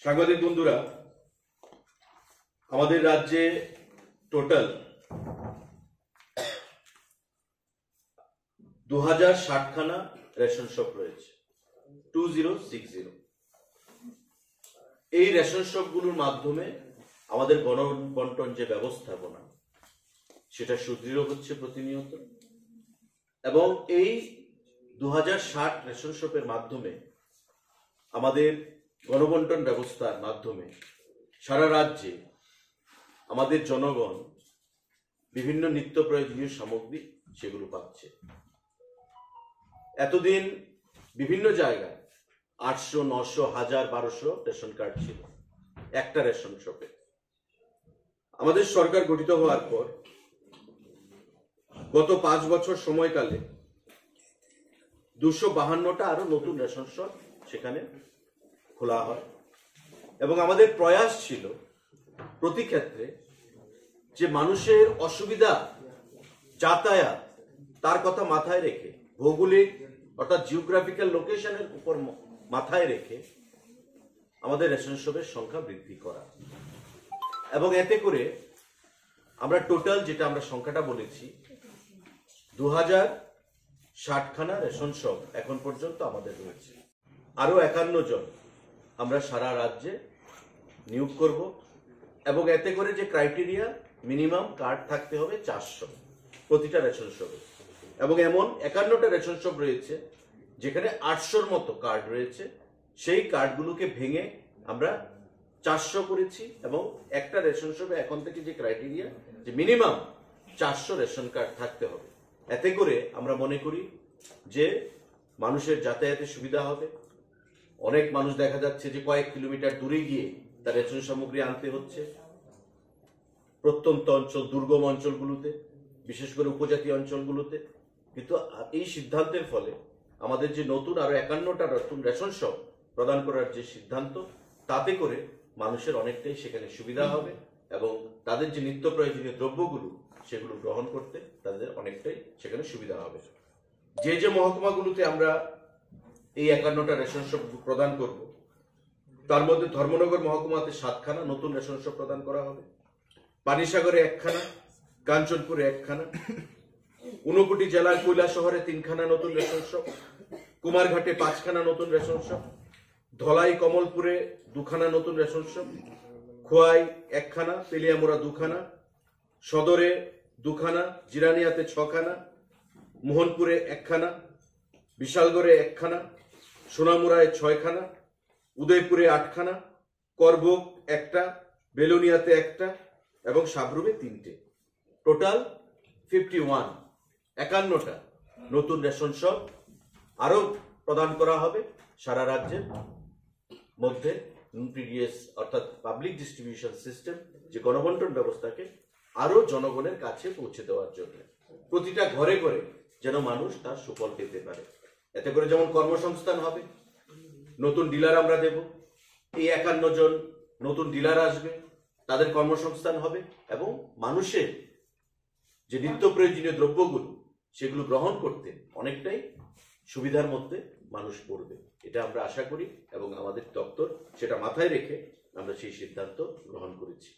সাংবাদিক বন্ধুরা, আমাদের রাজ্যে টোটাল 2060 খানা রেশন শপ রয়েছে, 2060। এই রেশন শপগুলোর মাধ্যমে আমাদের গণবন্টন যে ব্যবস্থাপনা সেটা সুদৃঢ় হচ্ছে প্রতিনিয়ত, এবং এই 2060 রেশন শপের মাধ্যমে আমাদের গণবন্টন ব্যবস্থার মাধ্যমে সারা রাজ্যে আমাদের জনগণ বিভিন্ন নিত্য প্রয়োজনীয় সামগ্রী সেগুলো পাচ্ছে। এতদিন বিভিন্ন জায়গায় 800, 900, 1000, 1200 রেশন কার্ড ছিল একটা রেশন শপে। আমাদের সরকার গঠিত হওয়ার পর গত 5 বছর সময়কালে 252টা আরো নতুন রেশন শপ সেখানে খোলা হয়, এবং আমাদের প্রয়াস ছিল প্রতি ক্ষেত্রে যে মানুষের অসুবিধা যাতায়াত তার কথা মাথায় রেখে, ভৌগোলিক অর্থাৎ জিওগ্রাফিক্যাল লোকেশনের উপর মাথায় রেখে আমাদের রেশন শপের সংখ্যা বৃদ্ধি করা, এবং এতে করে আমরা টোটাল যেটা আমরা সংখ্যাটা বলেছি 2060 খানা রেশন শপ এখন পর্যন্ত আমাদের রয়েছে। আরো 51 জন আমরা সারা রাজ্যে নিয়োগ করব, এবং এতে করে যে ক্রাইটেরিয়া মিনিমাম কার্ড থাকতে হবে 400 প্রতিটা রেশন শপে, এবং এমন 51টা রেশন শপ রয়েছে যেখানে 800-র মতো কার্ড রয়েছে। সেই কার্ডগুলোকে ভেঙে আমরা 400 করেছি, এবং একটা রেশন শপে এখন থেকে যে ক্রাইটেরিয়া যে মিনিমাম 400 রেশন কার্ড থাকতে হবে। এতে করে আমরা মনে করি যে মানুষের যাতায়াতের সুবিধা হবে। অনেক মানুষ দেখা যাচ্ছে যে কয়েক কিলোমিটার দূরে গিয়ে তার রেশন সামগ্রী আনতে হচ্ছে প্রত্যন্ত অঞ্চল, দুর্গম অঞ্চলগুলোতে, বিশেষ করে উপজাতি অঞ্চলগুলোতে। কিন্তু এই সিদ্ধান্তের ফলে আমাদের যে নতুন আরো 51টা নতুন রেশন শপ প্রদান করার যে সিদ্ধান্ত, তাতে করে মানুষের অনেকটাই সেখানে সুবিধা হবে, এবং তাদের যে নিত্য প্রয়োজনীয় দ্রব্যগুলো সেগুলো গ্রহণ করতে তাদের অনেকটাই সেখানে সুবিধা হবে। যে যে মহকুমাগুলোতে আমরা এই 51টা রেশন শপ প্রদান করব, তার মধ্যে ধর্মনগর মহকুমাতে 7 খানা নতুন রেশন শপ প্রদান করা হবে, পানিসাগরে 1 খানা, কাঞ্চনপুরে 1 খানা, ঊনকোটি জেলার কৈলাসহরে 3 খানা নতুন রেশন শপ, কুমারঘাটে 5 খানা নতুন রেশন শপ, ধলাই কমলপুরে 2 খানা নতুন রেশন শপ, খোয়াই 1 খানা, তেলিয়ামুড়া 2 খানা, সদরে 2 খানা, জিরানিয়াতে 6 খানা, মোহনপুরে 1 খানা, বিশালগড়ে 1 খানা, সোনামুড়ায় 6 খানা, উদয়পুরে 8 খানা, করবুক 1টা, বেলুনিয়াতে 1টা, এবং সাবরুমে 3টে। টোটাল 51টা নতুন রেশন শপ আরো প্রদান করা হবে সারা রাজ্যের মধ্যে। পিডিএস অর্থাৎ পাবলিক ডিস্ট্রিবিউশন সিস্টেম, যে গণবন্টন ব্যবস্থাকে আরো জনগণের কাছে পৌঁছে দেওয়ার জন্য প্রতিটা ঘরে ঘরে যেন মানুষ তার সুফল পেতে পারে। এতে করে যেমন কর্মসংস্থান হবে, নতুন ডিলার আমরা দেব, এই 51 জন নতুন ডিলার আসবে, তাদের কর্মসংস্থান হবে, এবং মানুষের যে নিত্য প্রয়োজনীয় দ্রব্যগুলো সেগুলো গ্রহণ করতে অনেকটাই সুবিধার মধ্যে মানুষ পড়বে, এটা আমরা আশা করি, এবং আমাদের দপ্তর সেটা মাথায় রেখে আমরা সেই সিদ্ধান্ত গ্রহণ করেছি।